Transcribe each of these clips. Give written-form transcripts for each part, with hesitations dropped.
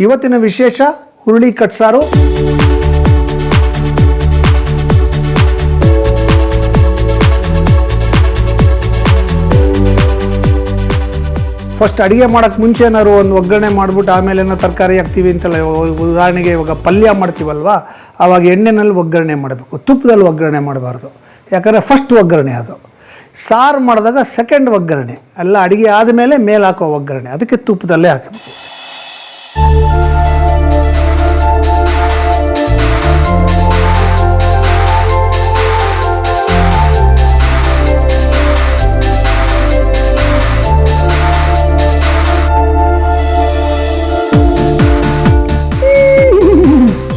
ಇವತ್ತಿನ ವಿಶೇಷ ಹುರುಳಿ ಕಟ್ಸಾರು. ಫಸ್ಟ್ ಅಡುಗೆ ಮಾಡೋಕ್ಕೆ ಮುಂಚೆ ಏನಾದ್ರು ಒಂದು ಒಗ್ಗರಣೆ ಮಾಡಿಬಿಟ್ಟು ಆಮೇಲೆ ಏನೋ ತರಕಾರಿ ಹಾಕ್ತೀವಿ ಅಂತಲ್ಲ. ಉದಾಹರಣೆಗೆ ಇವಾಗ ಪಲ್ಯ ಮಾಡ್ತೀವಲ್ವ, ಆವಾಗ ಎಣ್ಣೆನಲ್ಲಿ ಒಗ್ಗರಣೆ ಮಾಡಬೇಕು, ತುಪ್ಪದಲ್ಲಿ ಒಗ್ಗರಣೆ ಮಾಡಬಾರ್ದು. ಯಾಕಂದರೆ ಫಸ್ಟ್ ಒಗ್ಗರಣೆ ಅದು. ಸಾರು ಮಾಡಿದಾಗ ಸೆಕೆಂಡ್ ಒಗ್ಗರಣೆ, ಎಲ್ಲ ಅಡುಗೆ ಆದಮೇಲೆ ಮೇಲೆ ಹಾಕೋ ಒಗ್ಗರಣೆ, ಅದಕ್ಕೆ ತುಪ್ಪದಲ್ಲೇ ಹಾಕಬೇಕು.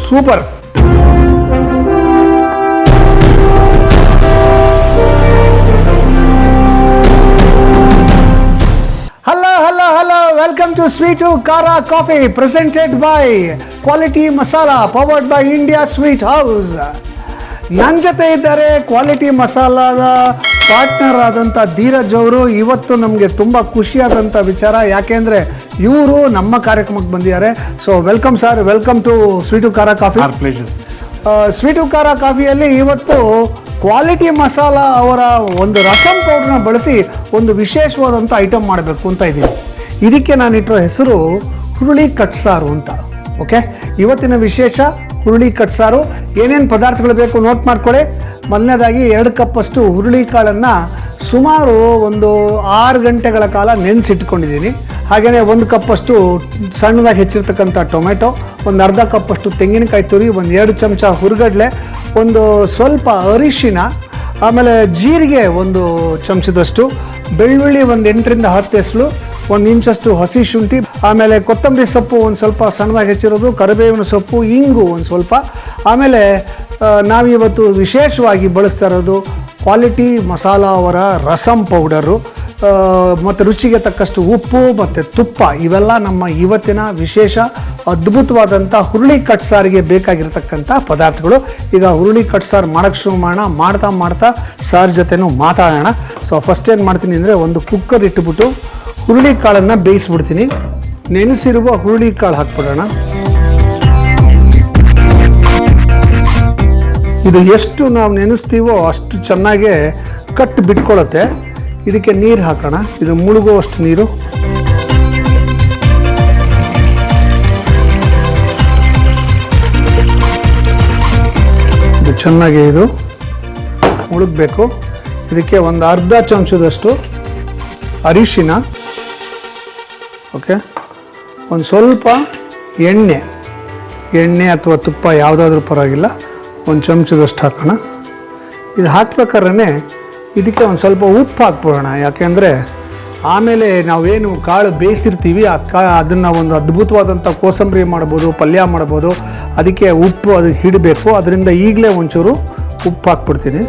Super. Hello, welcome to Sweetu Kara Coffee, presented by Quality Masala, powered by India Sweet House. ನನ್ನ ಜೊತೆ ಇದ್ದಾರೆ ಕ್ವಾಲಿಟಿ ಮಸಾಲಾದ ಪಾರ್ಟ್ನರ್ ಆದಂಥ ಧೀರಜ್ ಅವರು. ಇವತ್ತು ನಮಗೆ ತುಂಬ ಖುಷಿಯಾದಂಥ ವಿಚಾರ, ಯಾಕೆಂದರೆ ಇವರು ನಮ್ಮ ಕಾರ್ಯಕ್ರಮಕ್ಕೆ ಬಂದಿದ್ದಾರೆ. So welcome sir, welcome to sweet ಖಾರ ಕಾಫಿ. ಸ್ವೀಟು ಖಾರ ಕಾಫಿಯಲ್ಲಿ ಇವತ್ತು ಕ್ವಾಲಿಟಿ ಮಸಾಲ ಅವರ ಒಂದು ರಸಂ ಪೌಡ್ರನ್ನ ಬಳಸಿ ಒಂದು ವಿಶೇಷವಾದಂಥ ಐಟಮ್ ಮಾಡಬೇಕು ಅಂತ ಇದ್ದೀನಿ. ಇದಕ್ಕೆ ನಾನು ಇಟ್ಟಿರೋ ಹೆಸರು ಹುರುಳಿ ಕಟ್ಸಾರು ಅಂತ. ಓಕೆ, ಇವತ್ತಿನ ವಿಶೇಷ ಹುರುಳಿ ಕಟ್ಸಾರು. ಏನೇನು ಪದಾರ್ಥಗಳು ಬೇಕು ನೋಟ್ ಮಾಡ್ಕೊಳ್ಳಿ. ಮೊದಲನೇದಾಗಿ 2 ಕಪ್ಪಷ್ಟು ಹುರುಳಿ ಕಾಳನ್ನು ಸುಮಾರು ಒಂದು 6 ಗಂಟೆಗಳ ಕಾಲ ನೆನೆಸಿಟ್ಕೊಂಡಿದ್ದೀನಿ. ಹಾಗೆಯೇ 1 ಕಪ್ಪಷ್ಟು ಸಣ್ಣದಾಗಿ ಹೆಚ್ಚಿರ್ತಕ್ಕಂಥ ಟೊಮೆಟೊ, ಒಂದು ಅರ್ಧ ಕಪ್ಪಷ್ಟು ತೆಂಗಿನಕಾಯಿ ತುರಿ, ಒಂದು 2 ಚಮಚ ಹುರುಗಡ್ಲೆ, ಒಂದು ಸ್ವಲ್ಪ ಅರಿಶಿನ, ಆಮೇಲೆ ಜೀರಿಗೆ 1 ಚಮಚದಷ್ಟು, ಬೆಳ್ಳುಳ್ಳಿ ಒಂದು 8ರಿಂದ 10 ಎಸಳು, 1 ಇಂಚಷ್ಟು ಹಸಿ ಶುಂಠಿ, ಆಮೇಲೆ ಕೊತ್ತಂಬರಿ ಸೊಪ್ಪು ಒಂದು ಸ್ವಲ್ಪ ಸಣ್ಣದಾಗಿ ಹೆಚ್ಚಿರೋದು, ಕರಿಬೇವಿನ ಸೊಪ್ಪು, ಇಂಗು ಒಂದು ಸ್ವಲ್ಪ. ಆಮೇಲೆ ನಾವಿವತ್ತು ವಿಶೇಷವಾಗಿ ಬಳಸ್ತಾ ಇರೋದು ಕ್ವಾಲಿಟಿ ಮಸಾಲ ಅವರ ರಸಂ ಪೌಡರು, ಮತ್ತು ರುಚಿಗೆ ತಕ್ಕಷ್ಟು ಉಪ್ಪು ಮತ್ತು ತುಪ್ಪ. ಇವೆಲ್ಲ ನಮ್ಮ ಇವತ್ತಿನ ವಿಶೇಷ ಅದ್ಭುತವಾದಂಥ ಹುರುಳಿ ಕಟ್ಸಾರಿಗೆ ಬೇಕಾಗಿರ್ತಕ್ಕಂಥ ಪದಾರ್ಥಗಳು. ಈಗ ಹುರುಳಿ ಕಟ್ಸಾರು ಮಾಡೋಕ್ಕೆ ಶುರು ಮಾಡೋಣ. ಮಾಡ್ತಾ ಸಾರ್ ಜೊತೆನೂ ಮಾತಾಡೋಣ. ಸೊ ಫಸ್ಟ್ ಏನು ಮಾಡ್ತೀನಿ ಅಂದರೆ, ಒಂದು ಕುಕ್ಕರ್ ಇಟ್ಬಿಟ್ಟು ಹುರುಳಿ ಕಾಳನ್ನು ಬೇಯಿಸ್ಬಿಡ್ತೀನಿ. ನೆನೆಸಿರುವ ಹುರುಳಿ ಕಾಳು ಹಾಕ್ಬಿಡೋಣ. ಇದು ಎಷ್ಟು ನಾವು ನೆನೆಸ್ತೀವೋ ಅಷ್ಟು ಚೆನ್ನಾಗೇ ಕಟ್ಟು ಬಿಟ್ಕೊಳ್ಳುತ್ತೆ. ಇದಕ್ಕೆ ನೀರು ಹಾಕೋಣ. ಇದು ಮುಳುಗುವಷ್ಟು ನೀರು. ಇದು ಚೆನ್ನಾಗಿ ಇದು ಮುಳುಗಬೇಕು. ಇದಕ್ಕೆ ಒಂದು ಅರ್ಧ ಚಮಚದಷ್ಟು ಅರಿಶಿನ, ಓಕೆ, ಒಂದು ಸ್ವಲ್ಪ ಎಣ್ಣೆ ಅಥವಾ ತುಪ್ಪ ಯಾವುದಾದ್ರೂ ಪರವಾಗಿಲ್ಲ, 1 ಚಮಚದಷ್ಟು ಹಾಕೋಣ. ಇದು ಹಾಕ್ಬೇಕಾದ್ರೆ ಇದಕ್ಕೆ ಒಂದು ಸ್ವಲ್ಪ ಉಪ್ಪು ಹಾಕ್ಬಿಡೋಣ. ಯಾಕೆಂದರೆ ಆಮೇಲೆ ನಾವೇನು ಕಾಳು ಬೇಯಿಸಿರ್ತೀವಿ ಅದನ್ನು ಒಂದು ಅದ್ಭುತವಾದಂಥ ಕೋಸಂಬರಿ ಮಾಡ್ಬೋದು, ಪಲ್ಯ ಮಾಡ್ಬೋದು. ಅದಕ್ಕೆ ಉಪ್ಪು ಅದು ಹಿಡಬೇಕು. ಅದರಿಂದ ಈಗಲೇ ಒಂಚೂರು ಉಪ್ಪು ಹಾಕ್ಬಿಡ್ತೀನಿ.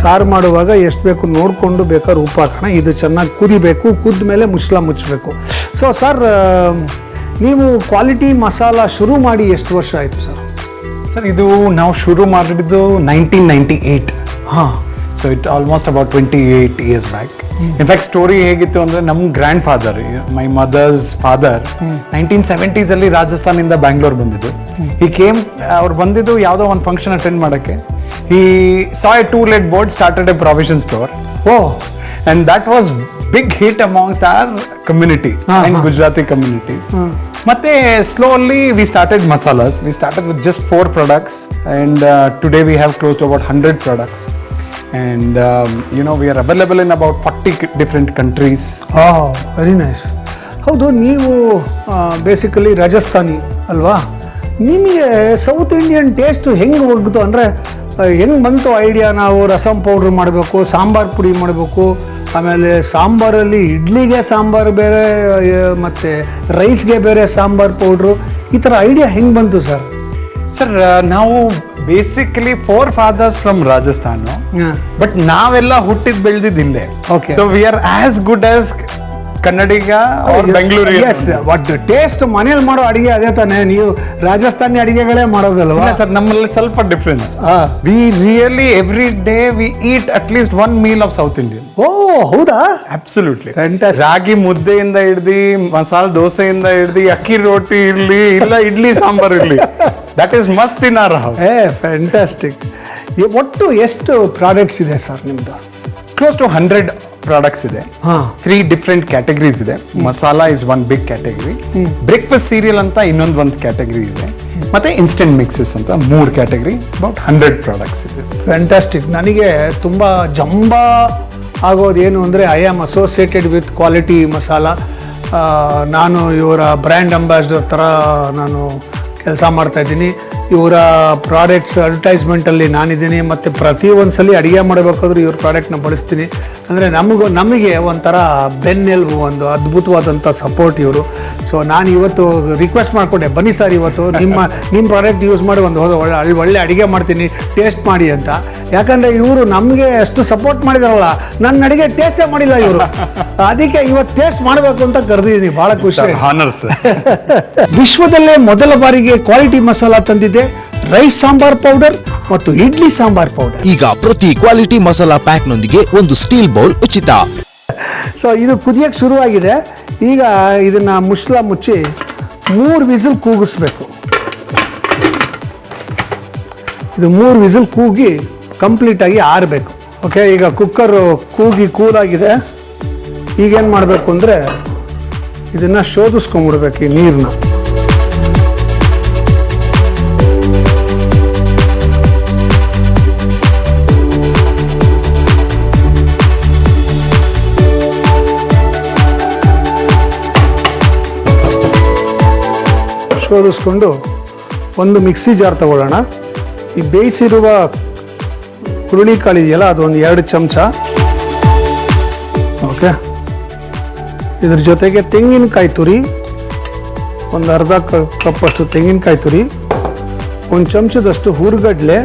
ಸಾರು ಮಾಡುವಾಗ ಎಷ್ಟು ಬೇಕು ನೋಡಿಕೊಂಡು ಬೇಕಾದ್ರೆ ಉಪ್ಪು ಹಾಕೋಣ. ಇದು ಚೆನ್ನಾಗಿ ಕುದಿಬೇಕು. ಕುದ್ದ ಮೇಲೆ ಮುಚ್ಚಬೇಕು. ಸೊ ಸರ್, ನೀವು ಕ್ವಾಲಿಟಿ ಮಸಾಲ ಶುರು ಮಾಡಿ ಎಷ್ಟು ವರ್ಷ ಆಯಿತು ಸರ್? ಸರ್, ಇದು ನಾವು ಶುರು ಮಾಡಿದ್ದು 1998. ಹಾಂ. So it almost about 28 years back. In fact story ಹೇಗಿತ್ತು ಅಂದರೆ, ನಮ್ಮ grandfather, my mother's father 1970s ಅಲ್ಲಿ ರಾಜಸ್ಥಾನಿಂದ ಬ್ಯಾಂಗ್ಳೂರ್ ಬಂದಿದ್ದು. ಅವ್ರು ಬಂದಿದ್ದು ಯಾವುದೋ ಒಂದು ಫಂಕ್ಷನ್ ಅಟೆಂಡ್ ಮಾಡೋಕ್ಕೆ. He saw a 2-lead board, started a provision store. Oh. And that was big hit amongst our community and Gujarati communities. ಮತ್ತೆ slowly we started masalas. We started with just 4 products, and today we have close to about 100 products. And we are available in about 40 different countries. Oh, very nice. ಹೌದು, ನೀವು basically Rajasthani ಅಲ್ವಾ? ನಿಮಗೆ south Indian taste ಹೆಂಗೆ ಒಗ್ಗಿತು ಅಂದರೆ, ಹೆಂಗೆ ಬಂತು idea? ನಾವು rasam powder ಮಾಡಬೇಕು, ಸಾಂಬಾರು ಪುಡಿ ಮಾಡಬೇಕು, ಆಮೇಲೆ ಸಾಂಬಾರಲ್ಲಿ ಇಡ್ಲಿಗೆ ಸಾಂಬಾರು ಬೇರೆ ಮತ್ತು ರೈಸ್ಗೆ ಬೇರೆ ಸಾಂಬಾರು ಪೌಡ್ರು, ಈ ಥರ ಐಡಿಯಾ ಹೆಂಗೆ ಬಂತು ಸರ್? ಸರ್, ನಾವು basically 4 fathers from Rajasthan, but ನಾವೆಲ್ಲ ಹುಟ್ಟಿದ್ ಬೆಳೆದಿದ್ದು ಇಲ್ಲೇ. Okay. So we are as good as Kannadiga or Bengaluru. Yes, but taste ಮನೇಲಿ ಮಾಡೋ ಅಡಿಗೆ ಅದೇ ತಾನೇ. ನೀವು ರಾಜಸ್ಥಾನಿ ಅಡಿಗೆಗಳೇ ಮಾಡೋದಲ್ವಾ? ಸರ್ ನಮ್ಮಲ್ಲಿ ಸ್ವಲ್ಪ difference. We really every day we eat at least one meal of south Indian. ಓ ಹೌದಾ? ಅಬ್ಸಲ್ಯೂಟ್ಲಿ. Fantastic. ರಾಗಿ ಮುದ್ದೆಯಿಂದ ಹಿಡ್ದು ಮಸಾಲ ದೋಸೆಯಿಂದ ಹಿಡ್ದು ಅಕ್ಕಿ ರೊಟ್ಟಿ ಇರ್ಲಿ ಇಲ್ಲ ಇಡ್ಲಿ ಸಾಂಬಾರ್ ಇರ್ಲಿ, that is must in our house. Fantastic. ಒಟ್ಟು ಎಷ್ಟು ಪ್ರಾಡಕ್ಟ್ಸ್ ಇದೆ ಸರ್ ನಿಮ್ದು? ಕ್ಲೋಸ್ ಟು 100 ಪ್ರಾಡಕ್ಟ್ಸ್ ಇದೆ. ಹಾ. 3 ಡಿಫ್ರೆಂಟ್ ಕ್ಯಾಟಗರೀಸ್ ಇದೆ. Masala is one big category, breakfast cereal ಅಂತ ಒಂದು ಕ್ಯಾಟಗರಿ ಇದೆ, ಮತ್ತೆ ಇನ್ಸ್ಟೆಂಟ್ ಮಿಕ್ಸಸ್ ಅಂತ 3 ಕ್ಯಾಟಗರಿ. ಅಬೌಟ್ 100 ಪ್ರಾಡಕ್ಟ್ಸ್ ಇದೆ. ಫ್ಯಾಂಟಾಸ್ಟಿಕ್. ನನಗೆ ತುಂಬ ಜಂಬ ಆಗೋದೇನು ಅಂದರೆ, I am associated with quality masala. ನಾನು ಇವರ ಬ್ರ್ಯಾಂಡ್ ಅಂಬಾಸಿಡರ್ ಥರ ನಾನು ಕೆಲಸ ಮಾಡ್ತಾಯಿದ್ದೀನಿ. ಇವರ ಪ್ರಾಡಕ್ಟ್ಸ್ ಅಡ್ವರ್ಟೈಸ್ಮೆಂಟಲ್ಲಿ ನಾನಿದ್ದೀನಿ, ಮತ್ತು ಪ್ರತಿ ಒಂದ್ಸಲಿ ಅಡುಗೆ ಮಾಡಬೇಕಾದ್ರೂ ಇವ್ರ ಪ್ರಾಡಕ್ಟ್ನ ಬಳಸ್ತೀನಿ. ಅಂದರೆ ನಮಗೆ ಒಂಥರ ಬೆನ್ನೆಲುಬು, ಒಂದು ಅದ್ಭುತವಾದಂಥ ಸಪೋರ್ಟ್ ಇವರು. ಸೊ ನಾನು ಇವತ್ತು ರಿಕ್ವೆಸ್ಟ್ ಮಾಡಿಕೊಂಡೆ, ಬನ್ನಿ ಸರ್ ಇವತ್ತು ನಿಮ್ಮ ಪ್ರಾಡಕ್ಟ್ ಯೂಸ್ ಮಾಡಿ ಒಂದು ಒಳ್ಳೆ ಅಡುಗೆ ಮಾಡ್ತೀನಿ, ಟೇಸ್ಟ್ ಮಾಡಿ ಅಂತ. ಯಾಕಂದರೆ ಇವರು ನಮಗೆ ಅಷ್ಟು ಸಪೋರ್ಟ್ ಮಾಡಿದಾರಲ್ಲ, ನನ್ನ ಅಡುಗೆ ಟೇಸ್ಟೇ ಮಾಡಿಲ್ಲ ಇವರು. ಅದಕ್ಕೆ ಇವತ್ತು ಟೇಸ್ಟ್ ಮಾಡಬೇಕು ಅಂತ ಕರೆದಿದ್ದೀನಿ. ಭಾಳ ಖುಷಿ. ಹಾನರ್ಸ್. ವಿಶ್ವದಲ್ಲೇ ಮೊದಲ ಬಾರಿಗೆ ಕ್ವಾಲಿಟಿ ಮಸಾಲ ತಂದಿದೆ ರೈಸ್ ಸಾಂಬಾರ್ ಪೌಡರ್ ಮತ್ತು ಇಡ್ಲಿ ಸಾಂಬಾರ್ ಪೌಡರ್. ಈಗ ಪ್ರತಿ ಕ್ವಾಲಿಟಿ ಮಸಾಲಾ ಪ್ಯಾಕ್ ನೊಂದಿಗೆ ಒಂದು ಸ್ಟೀಲ್ ಬೌಲ್ ಉಚಿತ. ಸೊ ಇದು ಕುದಿಯಕ್ಕೆ ಶುರುವಾಗಿದೆ. ಈಗ ಇದನ್ನ ಮುಚ್ಚಿ 3 ವಿಸಿಲ್ ಕೂಗಿಸ್ಬೇಕು. ಇದು 3 ವಿಸಿಲ್ ಕೂಗಿ ಕಂಪ್ಲೀಟಾಗಿ ಆರಬೇಕು. ಓಕೆ, ಈಗ ಕುಕ್ಕರು ಕೂಗಿ ಕೂಲಾಗಿದೆ. ಈಗೇನು ಮಾಡಬೇಕು ಅಂದರೆ ಇದನ್ನು ಶೋಧಿಸ್ಕೊಂಡ್ಬಿಡ್ಬೇಕು ಈ ನೀರನ್ನ. ಶೋಧಿಸ್ಕೊಂಡು ಒಂದು ಮಿಕ್ಸಿ ಜಾರ್ ತಗೊಳ್ಳೋಣ. ಈ ಬೇಯಿಸಿರುವ ಹುರುಳಿಕಾಳು ಇದೆಯಲ್ಲ, ಅದು ಒಂದು 2 ಚಮಚ. ಓಕೆ, ಇದ್ರ ಜೊತೆಗೆ ತೆಂಗಿನಕಾಯಿ ತುರಿ, ಒಂದು ಅರ್ಧ ಕಪ್ಪಷ್ಟು ತೆಂಗಿನಕಾಯಿ ತುರಿ, 1 ಚಮಚದಷ್ಟು ಹುರ್ಗಡ್ಲೆ,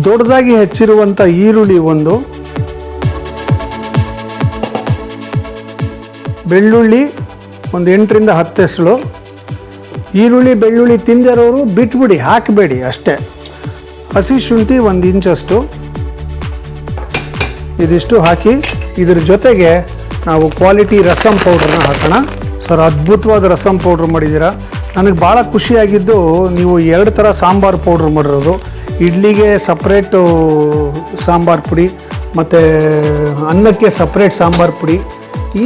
ದೊಡ್ಡದಾಗಿ ಹೆಚ್ಚಿರುವಂಥ ಈರುಳ್ಳಿ ಒಂದು, ಬೆಳ್ಳುಳ್ಳಿ ಒಂದು 8ರಿಂದ 10 ಎಸಳು. ಈರುಳ್ಳಿ ಬೆಳ್ಳುಳ್ಳಿ ತಿಂದಿರೋರು ಬಿಟ್ಬಿಡಿ, ಹಾಕಬೇಡಿ ಅಷ್ಟೇ. ಹಸಿ ಶುಂಠಿ 1 ಇಂಚಷ್ಟು. ಇದಿಷ್ಟು ಹಾಕಿ ಇದ್ರ ಜೊತೆಗೆ ನಾವು ಕ್ವಾಲಿಟಿ ರಸಂ ಪೌಡ್ರನ್ನ ಹಾಕೋಣ. ಸರ್ ಅದ್ಭುತವಾದ ರಸಂ ಪೌಡ್ರ್ ಮಾಡಿದ್ದೀರಾ. ನನಗೆ ಭಾಳ ಖುಷಿಯಾಗಿದ್ದು, ನೀವು 2 ಥರ ಸಾಂಬಾರು ಪೌಡ್ರ್ ಮಾಡಿರೋದು. ಇಡ್ಲಿಗೆ ಸಪ್ರೇಟು ಸಾಂಬಾರು ಪುಡಿ ಮತ್ತು ಅನ್ನಕ್ಕೆ ಸಪ್ರೇಟ್ ಸಾಂಬಾರು ಪುಡಿ.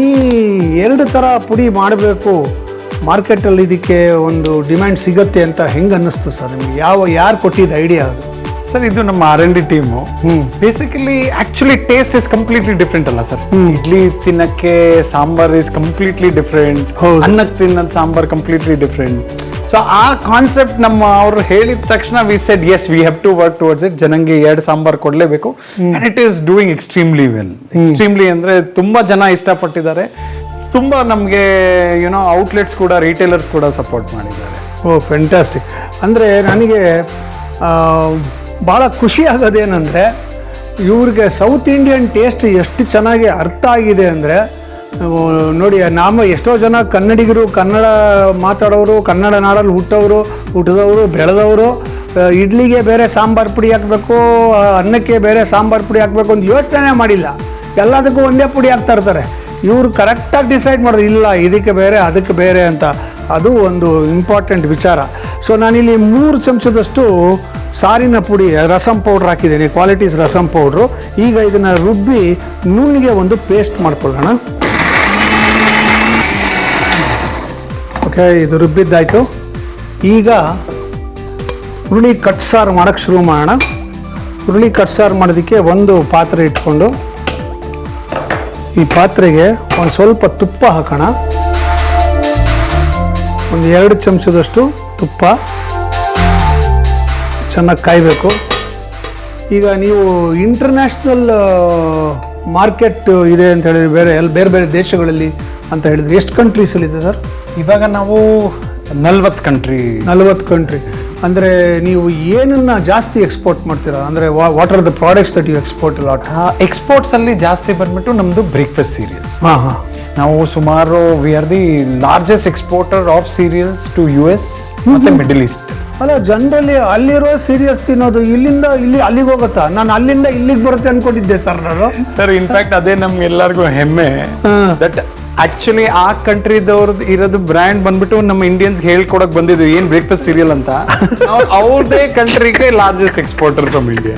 ಈ 2 ಥರ ಪುಡಿ ಮಾಡಬೇಕು, ಮಾರ್ಕೆಟಲ್ಲಿ ಇದಕ್ಕೆ ಒಂದು ಡಿಮ್ಯಾಂಡ್ ಸಿಗುತ್ತೆ ಅಂತ ಹೆಂಗೆ ಅನ್ನಿಸ್ತು ಸರ್ ನಿಮಗೆ? ಯಾರು ಕೊಟ್ಟಿದ್ದು ಐಡಿಯಾ ಅದು? ಸರ್ ಇದು ನಮ್ಮ R&D team. Basically actually taste is completely different ಅಲ್ಲ ಸರ್. ಇಡ್ಲಿ ತಿನ್ನಕ್ಕೆ ಸಾಂಬಾರ್ ಇಸ್ ಕಂಪ್ಲೀಟ್ಲಿ ಡಿಫ್ರೆಂಟ್, ಅನ್ನಕ್ಕೆ ತಿನ್ನೋದು ಸಾಂಬಾರ್ ಕಂಪ್ಲೀಟ್ಲಿ ಡಿಫ್ರೆಂಟ್. ಸೊ ಆ ಕಾನ್ಸೆಪ್ಟ್ ಅವ್ರು ಹೇಳಿದ ತಕ್ಷಣ we said yes we have to work towards it. ಜನಂಗೆ 2 ಸಾಂಬಾರ್ ಕೊಡಲೇಬೇಕು. And it is doing extremely well. Extremely ಅಂದರೆ ತುಂಬ ಜನ ಇಷ್ಟಪಟ್ಟಿದ್ದಾರೆ. ತುಂಬ ನಮಗೆ ಔಟ್ಲೆಟ್ಸ್ ಕೂಡ, ರಿಟೇಲರ್ಸ್ ಕೂಡ ಸಪೋರ್ಟ್ ಮಾಡಿದ್ದಾರೆ. ಓ ಫ್ಯಾಂಟಾಸ್ಟಿಕ್. ಅಂದರೆ ನನಗೆ ಭಾಳ ಖುಷಿ ಆಗೋದೇನೆಂದರೆ, ಇವ್ರಿಗೆ ಸೌತ್ ಇಂಡಿಯನ್ ಟೇಸ್ಟ್ ಎಷ್ಟು ಚೆನ್ನಾಗಿ ಅರ್ಥ ಆಗಿದೆ ಅಂದರೆ, ನೋಡಿ ನಾವು ಎಷ್ಟೋ ಜನ ಕನ್ನಡಿಗರು, ಕನ್ನಡ ಮಾತಾಡೋರು, ಕನ್ನಡ ನಾಡಲ್ಲಿ ಹುಟ್ಟಿದವರು ಬೆಳೆದವರು, ಇಡ್ಲಿಗೆ ಬೇರೆ ಸಾಂಬಾರು ಪುಡಿ ಹಾಕಬೇಕು, ಅನ್ನಕ್ಕೆ ಬೇರೆ ಸಾಂಬಾರು ಪುಡಿ ಹಾಕಬೇಕು ಅಂತ ಯೋಚನೆ ಮಾಡಿಲ್ಲ. ಎಲ್ಲದಕ್ಕೂ ಒಂದೇ ಪುಡಿ ಹಾಕ್ತಾ ಇರ್ತಾರೆ. ಇವರು ಕರೆಕ್ಟಾಗಿ ಡಿಸೈಡ್ ಮಾಡೋದು, ಇಲ್ಲ ಇದಕ್ಕೆ ಬೇರೆ ಅದಕ್ಕೆ ಬೇರೆ ಅಂತ. ಅದು ಒಂದು ಇಂಪಾರ್ಟೆಂಟ್ ವಿಚಾರ. ಸೊ ನಾನಿಲ್ಲಿ 3 ಚಮಚದಷ್ಟು ಸಾರಿನ ಪುಡಿ ರಸಂ ಪೌಡ್ರ್ ಹಾಕಿದ್ದೀನಿ, ಕ್ವಾಲಿಟೀಸ್ ರಸಂ ಪೌಡ್ರು. ಈಗ ಇದನ್ನು ರುಬ್ಬಿ ನುಣ್ಣಿಗೆ ಒಂದು ಪೇಸ್ಟ್ ಮಾಡ್ಕೊಳ್ಳೋಣ. ಓಕೆ, ಇದು ರುಬ್ಬಿದ್ದಾಯಿತು. ಈಗ ಹುರುಳಿ ಕಟ್ಸಾರು ಮಾಡೋಕ್ಕೆ ಶುರು ಮಾಡೋಣ. ಹುರುಳಿ ಕಟ್ಸಾರು ಮಾಡೋದಕ್ಕೆ ಒಂದು ಪಾತ್ರೆ ಇಟ್ಕೊಂಡು, ಈ ಪಾತ್ರೆಗೆ ಒಂದು ಸ್ವಲ್ಪ ತುಪ್ಪ ಹಾಕೋಣ. ಒಂದು 2 ಚಮಚದಷ್ಟು ತುಪ್ಪ ಚೆನ್ನಾಗಿ ಕಾಯಬೇಕು. ಈಗ ನೀವು ಇಂಟರ್ನ್ಯಾಷನಲ್ ಮಾರ್ಕೆಟ್ ಇದೆ ಅಂತ ಹೇಳಿದ್ರೆ, ಬೇರೆ ಬೇರೆ ದೇಶಗಳಲ್ಲಿ ಅಂತ ಹೇಳಿದ್ರೆ ಎಷ್ಟು ಕಂಟ್ರೀಸಲ್ಲಿದೆ ಸರ್? ಇವಾಗ ನಾವು 40 ಕಂಟ್ರಿ. ಅಂದರೆ ನೀವು ಏನನ್ನ ಜಾಸ್ತಿ ಎಕ್ಸ್ಪೋರ್ಟ್ ಮಾಡ್ತೀರಾ? ಅಂದರೆ what are the products that you export lot? Exports ಅಲ್ಲಿ ಜಾಸ್ತಿ ಬಂದ್ಬಿಟ್ಟು ನಮ್ದು ಬ್ರೇಕ್ಫಾಸ್ಟ್ ಸೀರಿಯಲ್ಸ್. ಹಾಂ. ನಾವು ಸುಮಾರು we are the largest exporter of cereals to US ಮತ್ತೆ ಮಿಡಲ್ ಈಸ್ಟ್. ಅಲ್ಲ, ಜನರಲಿ ಅಲ್ಲಿರೋ ಸೀರಿಯಲ್ಸ್ ತಿನ್ನೋದು ಇಲ್ಲಿಂದ ಅಲ್ಲಿಗೆ ಹೋಗುತ್ತಾ? ನಾನು ಅಲ್ಲಿಂದ ಇಲ್ಲಿಗೆ ಬರುತ್ತೆ ಅನ್ಕೊಂಡಿದ್ದೆ ಸರ್ ನಾನು. ಸರ್ ಇನ್ಫ್ಯಾಕ್ಟ್ ಅದೇ ನಮ್ಗೆಲ್ಲರಿಗೂ ಹೆಮ್ಮೆ. ದಟ್ ಆಕ್ಚುಲಿ ಆ ಕಂಟ್ರಿದವ್ರದ್ದು ಇರೋದು ಬ್ರ್ಯಾಂಡ್ ಬಂದ್ಬಿಟ್ಟು ನಮ್ಮ ಇಂಡಿಯನ್ಸ್ ಹೇಳ್ಕೊಡಕ್ ಬಂದಿದ್ದು ಏನ್ ಬ್ರೇಕ್ಫಾಸ್ಟ್ ಸೀರಿಯಲ್ ಅಂತ. ಅವ್ರದೇ ಕಂಟ್ರಿಗೆ largest exporter from India.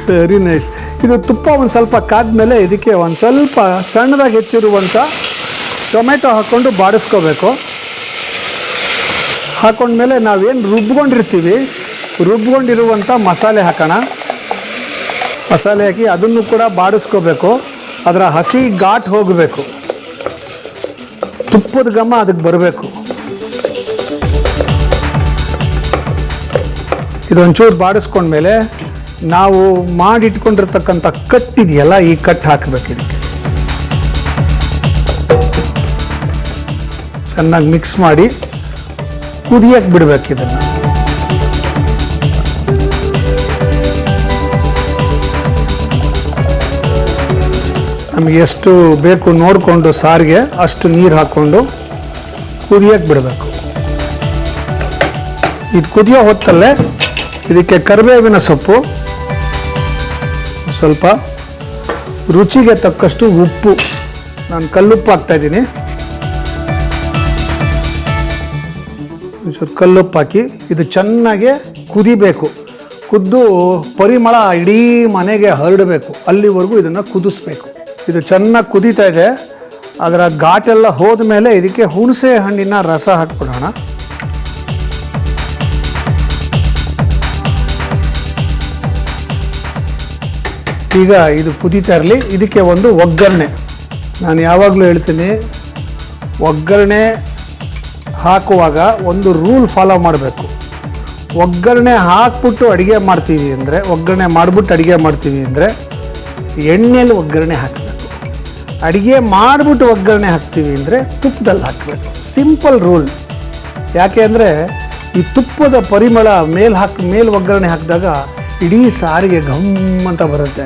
Very nice. ಇದು ತುಪ್ಪ ಒಂದು ಸ್ವಲ್ಪ ಕಾದ್ಮೇಲೆ ಇದಕ್ಕೆ ಒಂದು ಸ್ವಲ್ಪ ಸಣ್ಣದಾಗಿ ಹೆಚ್ಚಿರುವಂಥ ಟೊಮೆಟೊ ಹಾಕ್ಕೊಂಡು ಬಾಡಿಸ್ಕೋಬೇಕು. ಹಾಕೊಂಡ್ಮೇಲೆ ನಾವೇನು ರುಬ್ಕೊಂಡಿರುವಂಥ ಮಸಾಲೆ ಹಾಕೋಣ. ಮಸಾಲೆ ಹಾಕಿ ಅದನ್ನು ಕೂಡ ಬಾಡಿಸ್ಕೋಬೇಕು. ಅದರ ಹಸಿ ಘಾಟ್ ಹೋಗಬೇಕು, ತುಪ್ಪದ ಘಮ ಅದಕ್ಕೆ ಬರಬೇಕು. ಇದೊಂಚೂರು ಬಾಡಿಸ್ಕೊಂಡ್ಮೇಲೆ ನಾವು ಮಾಡಿಟ್ಕೊಂಡಿರ್ತಕ್ಕಂಥ ಕಟ್ಟಿದೆಯಲ್ಲ, ಈ ಕಟ್ ಹಾಕಬೇಕು. ಇದಕ್ಕೆ ಚೆನ್ನಾಗಿ ಮಿಕ್ಸ್ ಮಾಡಿ ಕುದಿಯಕ್ಕೆ ಬಿಡಬೇಕು. ಇದನ್ನು ನಮಗೆ ಎಷ್ಟು ಬೇಕು ನೋಡಿಕೊಂಡು ಸಾರಿಗೆ ಅಷ್ಟು ನೀರು ಹಾಕ್ಕೊಂಡು ಕುದಿಯಕ್ಕೆ ಬಿಡಬೇಕು. ಇದು ಕುದಿಯೋ ಹೊತ್ತಲ್ಲೇ ಇದಕ್ಕೆ ಕರಿಬೇವಿನ ಸೊಪ್ಪು, ಸ್ವಲ್ಪ ರುಚಿಗೆ ತಕ್ಕಷ್ಟು ಉಪ್ಪು, ನಾನು ಕಲ್ಲುಪ್ಪು ಹಾಕ್ತಾಯಿದ್ದೀನಿ. ಒಂಚೂರು ಕಲ್ಲುಪ್ಪು ಹಾಕಿ ಇದು ಚೆನ್ನಾಗಿ ಕುದಿಬೇಕು. ಕುದ್ದು ಪರಿಮಳ ಇಡೀ ಮನೆಗೆ ಹರಡಬೇಕು. ಅಲ್ಲಿವರೆಗೂ ಇದನ್ನು ಕುದಿಸ್ಬೇಕು. ಇದು ಚೆನ್ನಾಗಿ ಕುದೀತಾ ಇದೆ. ಅದರ ಘಾಟೆಲ್ಲ ಹೋದ ಮೇಲೆ ಇದಕ್ಕೆ ಹುಣಸೆ ಹಣ್ಣಿನ ರಸ ಹಾಕ್ಬಿಡೋಣ. ಈಗ ಇದು ಕುದೀತಾ ಇರಲಿ. ಇದಕ್ಕೆ ಒಂದು ಒಗ್ಗರಣೆ. ನಾನು ಯಾವಾಗಲೂ ಹೇಳ್ತೀನಿ, ಒಗ್ಗರಣೆ ಹಾಕುವಾಗ ಒಂದು ರೂಲ್ ಫಾಲೋ ಮಾಡಬೇಕು. ಒಗ್ಗರಣೆ ಹಾಕ್ಬಿಟ್ಟು ಅಡುಗೆ ಮಾಡ್ತೀವಿ ಅಂದರೆ, ಒಗ್ಗರಣೆ ಮಾಡಿಬಿಟ್ಟು ಅಡುಗೆ ಮಾಡ್ತೀವಿ ಅಂದರೆ ಎಣ್ಣೆಯಲ್ಲಿ ಒಗ್ಗರಣೆ ಹಾಕಬೇಕು. ಅಡುಗೆ ಮಾಡಿಬಿಟ್ಟು ಒಗ್ಗರಣೆ ಹಾಕ್ತೀವಿ ಅಂದರೆ ತುಪ್ಪದಲ್ಲಿ ಹಾಕಬೇಕು. Simple rule. ಯಾಕೆ ಅಂದರೆ ಈ ತುಪ್ಪದ ಪರಿಮಳ ಮೇಲೆ ಒಗ್ಗರಣೆ ಹಾಕಿದಾಗ ಇಡೀ ಸಾರಿಗೆ ಘಮ್ ಅಂತ ಬರುತ್ತೆ.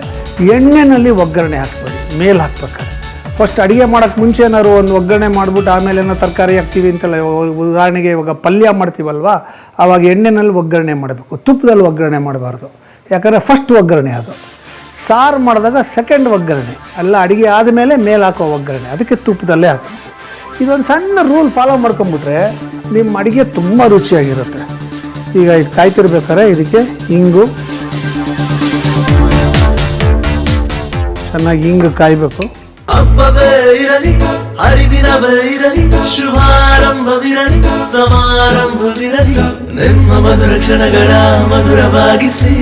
ಎಣ್ಣೆಯಲ್ಲಿ ಒಗ್ಗರಣೆ ಹಾಕ್ಬೇಡಿ, ಮೇಲೆ ಹಾಕ್ಬೇಕಾದ್ರೆ. ಫಸ್ಟ್ ಅಡುಗೆ ಮಾಡೋಕ್ಕೆ ಮುಂಚೆ ಏನಾದ್ರು ಒಂದು ಒಗ್ಗರಣೆ ಮಾಡಿಬಿಟ್ಟು ಆಮೇಲೆ ಏನೋ ತರಕಾರಿ ಹಾಕ್ತೀವಿ ಅಂತಲ್ಲ. ಉದಾಹರಣೆಗೆ ಇವಾಗ ಪಲ್ಯ ಮಾಡ್ತೀವಲ್ವ, ಆವಾಗ ಎಣ್ಣೆನಲ್ಲಿ ಒಗ್ಗರಣೆ ಮಾಡಬೇಕು, ತುಪ್ಪದಲ್ಲಿ ಒಗ್ಗರಣೆ ಮಾಡಬಾರ್ದು. ಯಾಕಂದರೆ ಫಸ್ಟ್ ಒಗ್ಗರಣೆ ಅದು. ಸಾರು ಮಾಡಿದಾಗ ಸೆಕೆಂಡ್ ಒಗ್ಗರಣೆ, ಎಲ್ಲ ಅಡುಗೆ ಆದಮೇಲೆ ಮೇಲೆ ಹಾಕೋ ಒಗ್ಗರಣೆ, ಅದಕ್ಕೆ ತುಪ್ಪದಲ್ಲೇ ಹಾಕಬೇಕು. ಇದೊಂದು ಸಣ್ಣ ರೂಲ್ ಫಾಲೋ ಮಾಡ್ಕೊಂಬಿಟ್ರೆ ನಿಮ್ಮ ಅಡುಗೆ ತುಂಬ ರುಚಿಯಾಗಿರುತ್ತೆ. ಈಗ ಇದು ಕಾಯ್ತಿರ್ಬೇಕಾದ್ರೆ ಇದಕ್ಕೆ ಇಂಗು, ಚೆನ್ನಾಗಿ ಇಂಗು ಕಾಯಬೇಕು. ಹಬ್ಬವೇ ಇರಲಿ, ಹರಿದಿನವೇ ಇರಲಿ, ಶುಭಾರಂಭವಿರಲಿ, ಸಮಾರಂಭವಿರಲಿ, ನಿಮ್ಮ ಮಧುರ ಕ್ಷಣಗಳ ಮಧುರವಾಗಿಸಿ.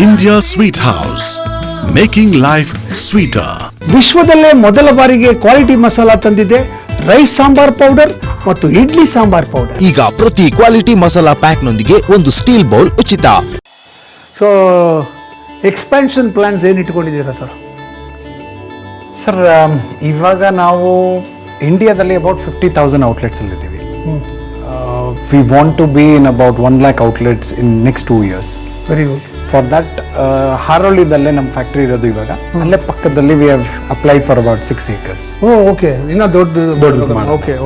India Sweet House, making life sweeter. ವಿಶ್ವದಲ್ಲೇ ಮೊದಲ ಬಾರಿಗೆ ಕ್ವಾಲಿಟಿ ಮಸಾಲ ತಂದಿದೆ ರೈಸ್ ಸಾಂಬಾರ್ ಪೌಡರ್ ಮತ್ತು ಇಡ್ಲಿ ಸಾಂಬಾರ್ ಪೌಡರ್. ಈಗ ಪ್ರತಿ ಕ್ವಾಲಿಟಿ ಮಸಾಲಾ ಪ್ಯಾಕ್ ನೊಂದಿಗೆ ಒಂದು ಸ್ಟೀಲ್ ಬೌಲ್ ಉಚಿತ. ಸೊ ಎಕ್ಸ್ಪ್ಯಾನ್ಷನ್ ಪ್ಲಾನ್ಸ್ ಏನು ಇಟ್ಕೊಂಡಿದ್ದೀರಾ ಸರ್? ಸರ್ ಇವಾಗ ನಾವು ಇಂಡಿಯಾದಲ್ಲಿ ಅಬೌಟ್ 50,000 ಔಟ್ಲೆಟ್ಸ್ ಅಲ್ಲಿ ಇದ್ದೀವಿ. We want to be in about 1 lakh outlets in next 2 years. Very good. For that ಹಾರೋಳಿದಲ್ಲೇ ನಮ್ಮ ಫ್ಯಾಕ್ಟ್ರಿ ಇರೋದು ಇವಾಗ. ಅಲ್ಲೇ ಪಕ್ಕದಲ್ಲಿ we have applied for about 6 acres. Okay, ಇನ್ನೂ ದೊಡ್ಡದು.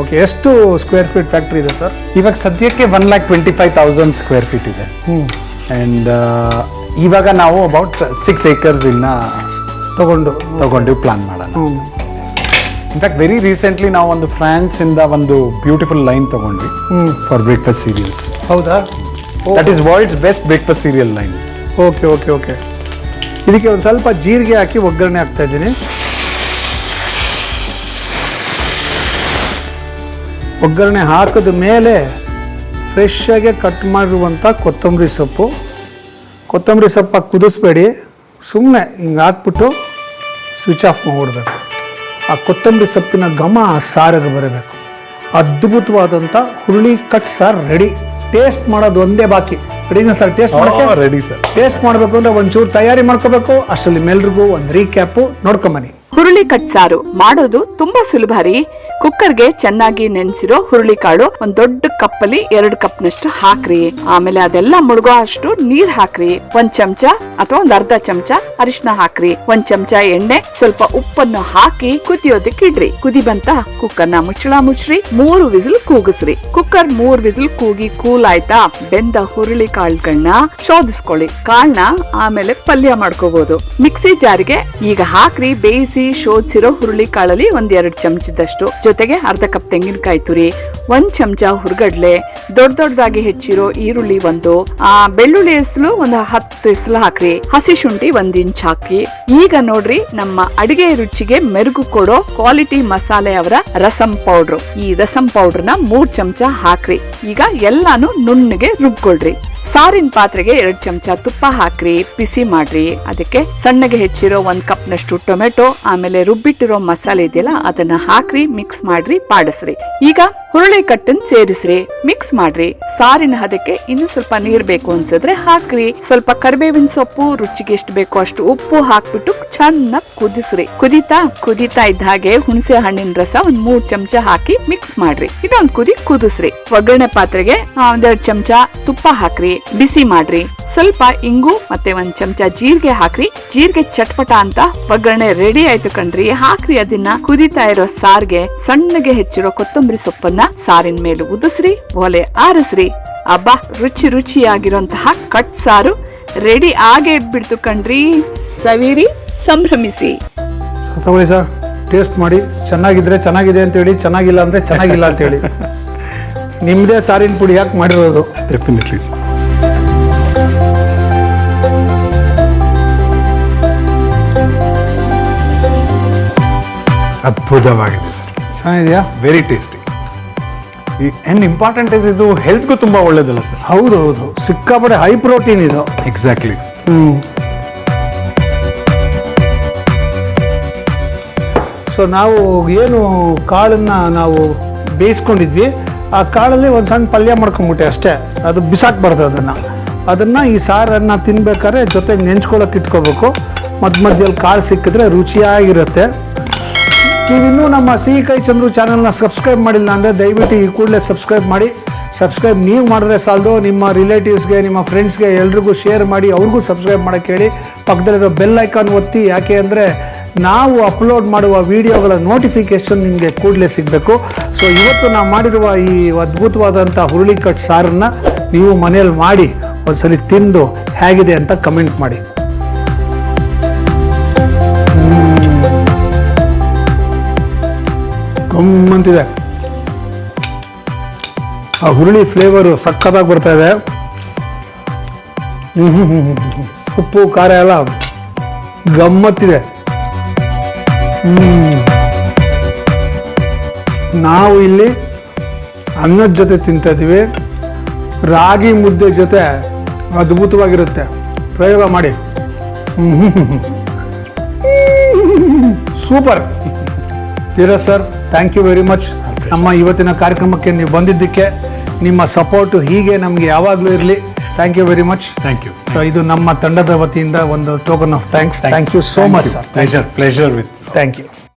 ಓಕೆ. ಎಷ್ಟು ಸ್ಕ್ವೇರ್ ಫೀಟ್ ಫ್ಯಾಕ್ಟ್ರಿ ಇದೆ ಸರ್? ಇವಾಗ ಸದ್ಯಕ್ಕೆ 1,25,000 ಸ್ಕ್ವೇರ್ ಫೀಟ್ ಇದೆ. ಆ್ಯಂಡ್ ಇವಾಗ ನಾವು ಅಬೌಟ್ 6 acres ಇನ್ನ ತಗೊಂಡು ಪ್ಲಾನ್ ಮಾಡೋಣ. ಇನ್ಫ್ಯಾಕ್ಟ್ ವೆರಿ ರೀಸೆಂಟ್ಲಿ ನಾವು ಒಂದು ಫ್ರಾನ್ಸ್ ಇಂದ ಒಂದು ಬ್ಯೂಟಿಫುಲ್ ಲೈನ್ ತಗೊಂಡ್ವಿ ಫಾರ್ ಬ್ರೇಕ್ಫಾಸ್ಟ್ ಸೀರಿಯಲ್ಸ್. ಹೌದಾ? That is world's best breakfast cereal line. Okay. ಇದಕ್ಕೆ ಒಂದು ಸ್ವಲ್ಪ ಜೀರಿಗೆ ಹಾಕಿ ಒಗ್ಗರಣೆ ಹಾಕ್ತಾ ಇದ್ದೀನಿ. ಒಗ್ಗರಣೆ ಹಾಕಿದ ಮೇಲೆ ಫ್ರೆಶ್ ಆಗಿ ಕಟ್ ಮಾಡಿರುವಂಥ ಕೊತ್ತಂಬರಿ ಸೊಪ್ಪು ಹಾಕಿ ಕುದಿಸ್ಬೇಡಿ. ಸುಮ್ಮನೆ ಹಿಂಗೆ ಹಾಕ್ಬಿಟ್ಟು ಸ್ವಿಚ್ ಆಫ್ ಮಾಡಿಬಿಡ್ಬೇಕು. ಆ ಕೊತ್ತಂಬರಿ ಸೊಪ್ಪಿನ ಘಮ ಸಾರಿಗೆ ಬರಬೇಕು. ಅದ್ಭುತವಾದಂಥ ಹುರುಳಿ ಕಟ್ ಸಾರು ರೆಡಿ. ಟೇಸ್ಟ್ ಮಾಡೋದು ಒಂದೇ ಬಾಕಿ. ರೆಡಿನಾ ಸರ್? ಟೇಸ್ಟ್ ಮಾಡೋಕ್ಕೆ ರೆಡಿ ಸರ್. ಟೇಸ್ಟ್ ಮಾಡಬೇಕು ಅಂದರೆ ಒಂಚೂರು ತಯಾರಿ ಮಾಡ್ಕೋಬೇಕು. ಅಷ್ಟರಲ್ಲಿ ಮೇಲ್ರಿಗೂ ಒಂದು ರೀಕ್ಯಾಪು ನೋಡ್ಕೊಂಬನ್ನಿ. ಹುರುಳಿ ಕಟ್ಸಾರು ಮಾಡೋದು ತುಂಬಾ ಸುಲಭ ರೀ. ಕುಕ್ಕರ್ಗೆ ಚೆನ್ನಾಗಿ ನೆನೆಸಿರೋ ಹುರುಳಿಕಾಳು ಒಂದ್ ದೊಡ್ಡ ಕಪ್ಪಲ್ಲಿ 2 ಕಪ್ನಷ್ಟು ಹಾಕ್ರಿ. ಆಮೇಲೆ ಅದೆಲ್ಲ ಮುಳುಗೋ ಅಷ್ಟು ನೀರ್ ಹಾಕ್ರಿ. 1 ಚಮಚ ಅಥವಾ ಒಂದ್ ಅರ್ಧ ಚಮಚ ಅರಿಶಿನ ಹಾಕ್ರಿ. 1 ಚಮಚ ಎಣ್ಣೆ, ಸ್ವಲ್ಪ ಉಪ್ಪನ್ನು ಹಾಕಿ ಕುದಿಯೋದಕ್ಕೆ ಇಡ್ರಿ. ಕುದಿ ಬಂತ ಕುಕ್ಕರ್ನ ಮುಚ್ಚ್ರಿ. 3 ವಿಸಿಲ್ ಕೂಗಿಸ್ರಿ. ಕುಕ್ಕರ್ 3 ವಿಸಿಲ್ ಕೂಗಿ ಕೂಲ್ ಆಯ್ತಾ, ಬೆಂದ ಹುರುಳಿ ಕಾಳುಗಳನ್ನ ಶೋಧಿಸ್ಕೊಳ್ಳಿ. ಕಾಳ್ನ ಆಮೇಲೆ ಪಲ್ಯ ಮಾಡ್ಕೋಬಹುದು. ಮಿಕ್ಸಿ ಜಾರಿಗೆ ಈಗ ಹಾಕ್ರಿ. ಬೇಯಿಸಿ ಶೋಧಿಸಿರೋ ಹುರುಳಿ ಕಾಳಲ್ಲಿ 1-2 ಚಮಚದಷ್ಟು, ಜೊತೆಗೆ ಅರ್ಧ ಕಪ್ ತೆಂಗಿನಕಾಯಿ ತುರಿ, 1 ಚಮಚ ಹುರ್ಗಡ್ಲೆ, ದೊಡ್ಡದಾಗಿ ಹೆಚ್ಚಿರೋ ಈರುಳ್ಳಿ 1, ಬೆಳ್ಳುಳ್ಳಿ ಹೆಸಲು 10 ಹೆಸಲು ಹಾಕ್ರಿ. ಹಸಿ ಶುಂಠಿ 1 ಇಂಚ್ ಹಾಕಿ. ಈಗ ನೋಡ್ರಿ, ನಮ್ಮ ಅಡಿಗೆ ರುಚಿಗೆ ಮೆರುಗು ಕೊಡೋ ಕ್ವಾಲಿಟಿ ಮಸಾಲೆ ಅವರ ರಸಂ ಪೌಡ್ರು. ಈ ರಸಂ ಪೌಡರ್ನ 3 ಚಮಚ ಹಾಕ್ರಿ. ಈಗ ಎಲ್ಲಾನು ನುಣ್ಣಗೆ ರುಬ್ಕೊಳ್ರಿ. ಸಾರಿನ ಪಾತ್ರೆಗೆ 2 ಚಮಚ ತುಪ್ಪ ಹಾಕ್ರಿ. ಬಿಸಿ ಮಾಡ್ರಿ. ಅದಕ್ಕೆ ಸಣ್ಣಗೆ ಹೆಚ್ಚಿರೋ 1 ಕಪ್ನಷ್ಟು ಟೊಮೆಟೊ, ಆಮೇಲೆ ರುಬ್ಬಿಟ್ಟಿರೋ ಮಸಾಲೆ ಇದೆಯಲ್ಲ ಅದನ್ನ ಹಾಕ್ರಿ. ಮಿಕ್ಸ್ ಮಾಡ್ರಿ, ಬಾಡಿಸ್ರಿ. ಈಗ ಹುರುಳಿ ಕಟ್ಟನ್ ಸೇರಿಸ್ರಿ, ಮಿಕ್ಸ್ ಮಾಡ್ರಿ. ಸಾರಿನ ಹದಕ್ಕೆ ಇನ್ನು ಸ್ವಲ್ಪ ನೀರ್ ಬೇಕು ಅನ್ಸಿದ್ರೆ ಹಾಕ್ರಿ. ಸ್ವಲ್ಪ ಕರಿಬೇವಿನ ಸೊಪ್ಪು, ರುಚಿಗೆ ಎಷ್ಟು ಬೇಕೋ ಅಷ್ಟು ಉಪ್ಪು ಹಾಕ್ಬಿಟ್ಟು ಚೆನ್ನಾಗಿ ಕುದಿಸ್ರಿ. ಕುದಿತಾ ಇದ್ದ ಹಾಗೆ ಹುಣಸೆ ಹಣ್ಣಿನ ರಸ 3 ಚಮಚ ಹಾಕಿ ಮಿಕ್ಸ್ ಮಾಡ್ರಿ. ಇದೊಂದ್ ಕುದಿಸ್ರಿ. ಒಗ್ಗರಣೆ ಪಾತ್ರೆಗೆ 1-2 ಚಮಚ ತುಪ್ಪ ಹಾಕ್ರಿ. ಬಿಸಿ ಮಾಡ್ರಿ. ಸ್ವಲ್ಪ ಇಂಗು ಮತ್ತೆ 1 ಚಮಚ ಜೀರಿಗೆ ಹಾಕ್ರಿ. ಜೀರಿಗೆ ಚಟ್ಪಟ ಅಂತ ಒಗ್ಗರಣೆ ರೆಡಿ ಆಯ್ತು ಕಣ್ರಿ. ಹಾಕ್ರಿ ಅದನ್ನ. ಕುದಿತಾ ಇರೋ ಸಾರ್ಗೆ ಸಣ್ಣಗೆ ಹೆಚ್ಚಿರೋ ಕೊತ್ತಂಬರಿ ಸೊಪ್ಪನ್ನ ಸಾರಿನ ಮೇಲೆ ಉದಿಸ್ರಿ. ಒಲೆ ಆರಿಸ್ರಿ. ಅಬ್ಬಾ, ರುಚಿಯಾಗಿರುವಂತಹ ಕಟ್ ಸಾರು ರೆಡಿ ಆಗೇ ಬಿಡ್ತು ಕಣ್ರಿ. ಸವಿರಿ, ಸಂಭ್ರಮಿಸಿ. ತಗೊಳ್ಳಿ ಸರ್, ಟೇಸ್ಟ್ ಮಾಡಿ. ಚೆನ್ನಾಗಿದ್ರೆ ಚೆನ್ನಾಗಿದೆ ಅಂತೇಳಿ, ಚೆನ್ನಾಗಿಲ್ಲ ಅಂದ್ರೆ ಚೆನ್ನಾಗಿಲ್ಲ ಅಂತೇಳಿ. ನಿಮ್ದೇ ಸಾರಿನ ಪುಡಿ ಯಾಕೆ ಮಾಡಿರೋದು? Definitely sir. ಅದ್ಭುತವಾಗಿದೆ ಸರ್. ಚೆನ್ನಾಗಿದೆಯಾ? Very tasty. And important is ಇದು ಹೆಲ್ತ್ಗೂ ತುಂಬಾ ಒಳ್ಳೇದಲ್ಲ ಸರ್? ಹೌದು, ಸಿಕ್ಕಾಪಟ್ಟೆ ಹೈ ಪ್ರೋಟೀನ್ ಇದು. ಎಕ್ಸಾಕ್ಟ್ಲಿ. ಸೊ ನಾವು ಏನು ಕಾಳನ್ನ ನಾವು ಬೇಯಿಸ್ಕೊಂಡಿದ್ವಿ, ಆ ಕಾಳಲ್ಲಿ ಒಂದು ಸಣ್ಣ ಪಲ್ಯ ಮಾಡ್ಕೊಂಬಿಟ್ಟೆ ಅಷ್ಟೇ. ಅದು ಬಿಸಾಕ್ಬಾರ್ದು. ಅದನ್ನು ಈ ಸಾರನ್ನು ತಿನ್ಬೇಕಾದ್ರೆ ಜೊತೆಗೆ ನೆಂಚ್ಕೊಳ್ಳೋಕೆ ಇಟ್ಕೋಬೇಕು. ಮಧ್ಯದಲ್ಲಿ ಕಾಳು ಸಿಕ್ಕಿದ್ರೆ ರುಚಿಯಾಗಿರುತ್ತೆ. ನೀವಿನ್ನೂ ನಮ್ಮ ಸಿಹಿ ಕೈ ಚಂದ್ರು ಚಾನಲ್ನ ಸಬ್ಸ್ಕ್ರೈಬ್ ಮಾಡಿಲ್ಲ ಅಂದರೆ ದಯವಿಟ್ಟು ಈ ಕೂಡಲೇ ಸಬ್ಸ್ಕ್ರೈಬ್ ಮಾಡಿ. ಸಬ್ಸ್ಕ್ರೈಬ್ ನೀವು ಮಾಡಿದ್ರೆ ಸಾಲದು, ನಿಮ್ಮ ರಿಲೇಟಿವ್ಸ್ಗೆ, ನಿಮ್ಮ ಫ್ರೆಂಡ್ಸ್ಗೆ ಎಲ್ರಿಗೂ ಶೇರ್ ಮಾಡಿ. ಅವ್ರಿಗೂ ಸಬ್ಸ್ಕ್ರೈಬ್ ಮಾಡೋಕ್ಕೆ ಹೇಳಿ. ಪಕ್ಕದಲ್ಲಿರೋ ಬೆಲ್ ಐಕಾನ್ ಒತ್ತಿ. ಯಾಕೆ ಅಂದರೆ ನಾವು ಅಪ್ಲೋಡ್ ಮಾಡುವ ವಿಡಿಯೋಗಳ ನೋಟಿಫಿಕೇಷನ್ ನಿಮಗೆ ಕೂಡಲೇ ಸಿಗಬೇಕು. ಸೊ ಇವತ್ತು ನಾವು ಮಾಡಿರುವ ಈ ಅದ್ಭುತವಾದಂಥ ಹುರುಳಿ ಕಟ್ ಸಾರನ್ನು ನೀವು ಮನೇಲಿ ಮಾಡಿ ಒಂದ್ಸಲಿ ತಿಂದು ಹೇಗಿದೆ ಅಂತ ಕಮೆಂಟ್ ಮಾಡಿ. ಗಮ್ಮಂತಿದೆ. ಆ ಹುರುಳಿ ಫ್ಲೇವರು ಸಕ್ಕತ್ತಾಗಿ ಬರ್ತಾ ಇದೆ. ಉಪ್ಪು ಖಾರ ಎಲ್ಲ ಗಮ್ಮತ್ತಿದೆ. ನಾವು ಇಲ್ಲಿ ಅನ್ನದ ಜೊತೆ ತಿಂತಾ ಇದ್ದೀವಿ. ರಾಗಿ ಮುದ್ದೆ ಜೊತೆ ಅದ್ಭುತವಾಗಿರುತ್ತೆ. ಪ್ರಯೋಗ ಮಾಡಿ. Super. Dheeraj sir, thank you very much. ನಮ್ಮ ಇವತ್ತಿನ ಕಾರ್ಯಕ್ರಮಕ್ಕೆ ನೀವು ಬಂದಿದ್ದಕ್ಕೆ ನಿಮ್ಮ ಸಪೋರ್ಟು ಹೀಗೆ ನಮಗೆ ಯಾವಾಗಲೂ ಇರಲಿ. Thank you very much. Thank you. So ಇದು ನಮ್ಮ ತಂಡದ ವತಿಯಿಂದ ಒಂದು token of thanks. Thank you so much sir. Pleasure with. Thank you.